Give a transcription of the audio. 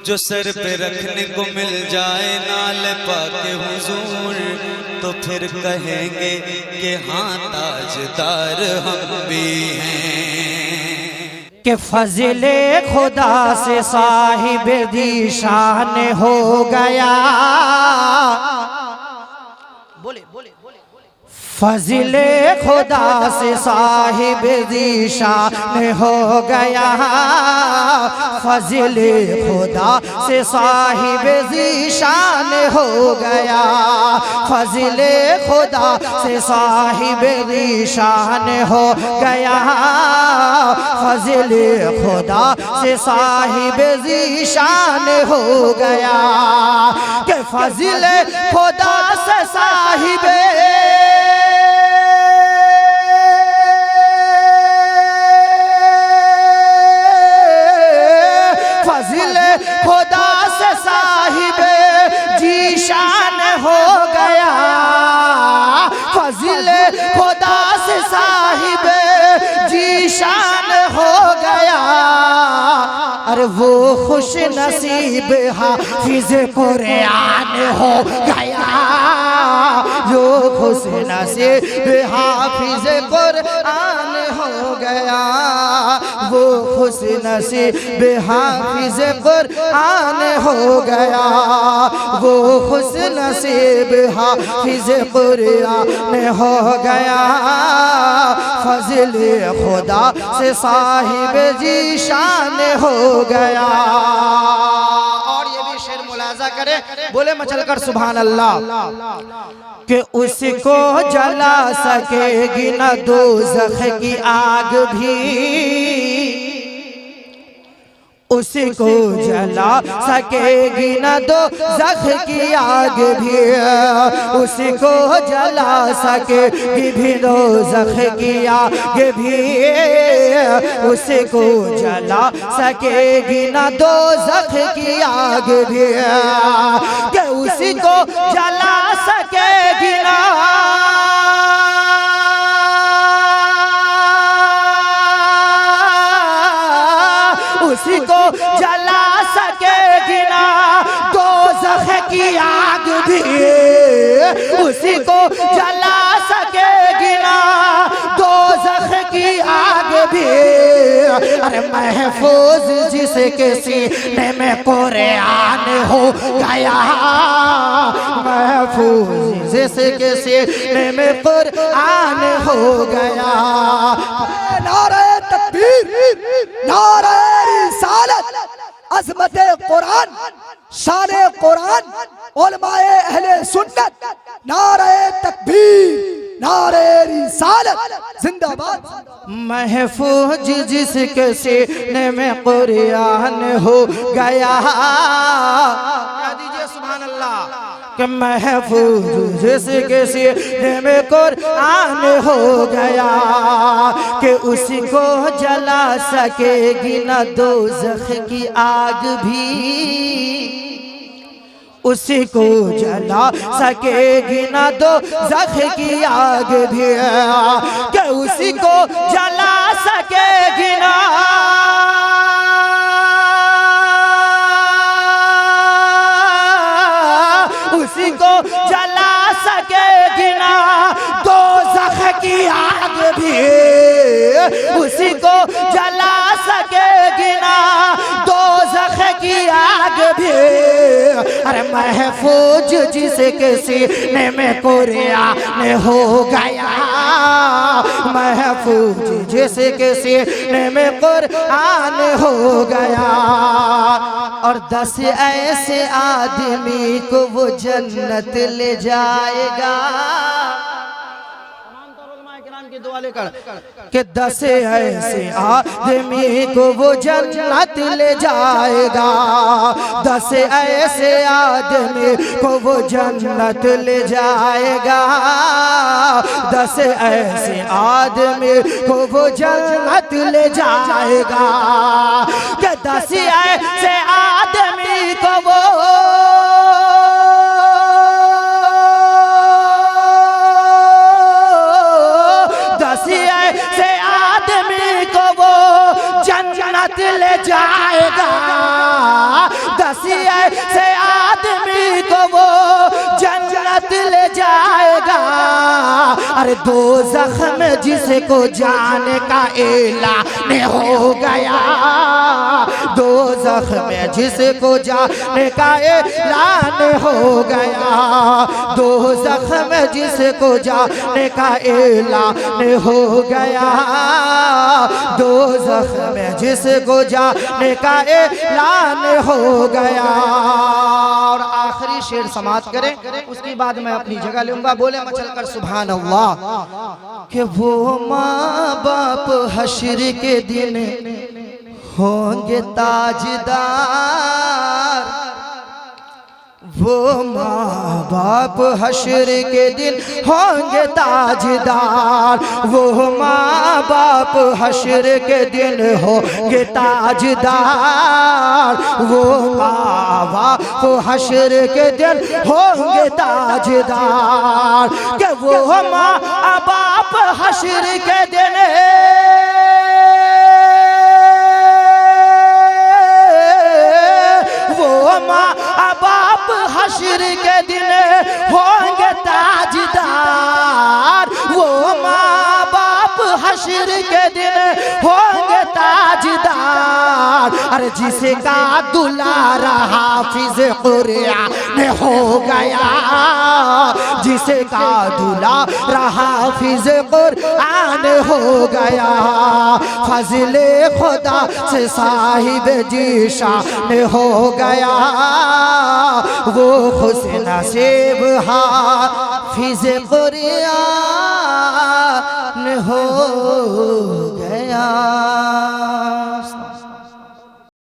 जो सर पे रखने को मिल जाए नाल पाके हुजूर, तो फिर कहेंगे कि हाँ ताजदार हम भी हैं। कि फज़िले खुदा से साहिब दीशान हो गया। बोले बोले फज़िले खुदा से साहिब दीशान हो गया। फज़िले खुदा से साहिब दीशान हो गया। फज़िले खुदा से साहिब दीशान हो गया। फज़िले खुदा से साहिब दीशान हो गया। कि फज़िले खुदा से साहिब खुदा से साहिब जीशान हो गया। फज़िले खुदा से साहिब जीशान हो गया। अरे वो खुश नसीब हाफिज़ कुरान हो गया। जो खुश नसीब हाफिज़ कुरान हो गया। वो खुश नसीब हाफिज़ कुरान हो गया। वो खुश नसीब हाफिज़ कुरान हो गया। फज़िले खुदा से साहिब जीशान हो गया। और ये भी शेर मुलाजा करे, बोले मचल कर सुभान अल्लाह। कि उसको जला सकेगी न दोज़ख की आग भी। उसको जला सकेगी न दोज़ख की आग भी। उसको जला सकेगी भी दोज़ख की आग भी। उसको जला सकेगी न दोज़ख की आग भी। कि उसको जला सकेगी ना उसी को जला सकेगी ना दोज़ख की आग भी। उसी को जला सकेगी ना दोज़ख की आग भी। अरे महफूज जिसके सीने में कुरान हो गया। महफूज जिसके सीने में कुरान हो गया। नारे तकबीर, नारे रिसालत, अज़मते कुरान, शाने कुरान, उलमाए अहले सुन्नत। नारे तकबीर, नारे रिसालत, जिंदाबाद। महफूज जिसके सीने में कुरान हो गया। दीजिए सुभान अल्लाह। कि महफूज जिसके सीने में कुरान हो गया। कि उसको जला सकेगी न दोज़ख की आग भी। उसी को जला सकेगी न दोज़ख की आग भी। कि उसी को जला सकेगी ना उसी को जला सकेगी ना दोज़ख की आग भी। उसी को जला सकेगी ना दोज़ख की आग भी। अरे महफूज जिसके सीने में कुरान हो गया। महफूज जिसके सीने में कुरान हो गया। और 10 ऐसे आदमी को वो जन्नत ले जाएगा। की दुआ लेकर कि 10 ऐसे आदमी को वो जन्नत ले जाएगा। 10 ऐसे आदमी को वो जन्नत ले जाएगा। 10 ऐसे आदमी को वो जन्नत ले जाएगा। कि 10 ऐसे आदमी को वो ले जाएगा। 10 किसी ऐसे आदमी को वो जन्नत ले जाएगा। अरे दोज़ख में जिसको जाने का ऐलान हो गया, दोज़ख में जिसको जाने का ऐलान हो गया, दोज़ख में जिसको जाने का ऐलान हो गया, दोज़ख में जिसको जाने का ऐलान हो गया। और आखिरी शेर समाप्त करें, उसके बाद मैं अपनी जगह लूंगा। बोले मचल कर सुभान अल्लाह कि वो माँ बाप हश्र के दिन होंगे ताजदार, वो माँ बाप हश्र के दिन होंगे ताजदार, वो माँ बाप हश्र के दिन होंगे ताजदार, वो माँ बाप हश्र के दिन होंगे ताजदार, कि वो माँ बाप हश्र के दिन हश्र के दिन होंगे ताजदार, वो माँ बाप हश्र के दिन होंगे ताजदार। अरे जिसका दुलारा हाफिज कुरान हो गया, जिसका दुलारा हाफिज कुरान हो गया, फजले खुदा से साहिब जीशान हो गया, वो खुश नसीब हाफिज कुरान हो गया।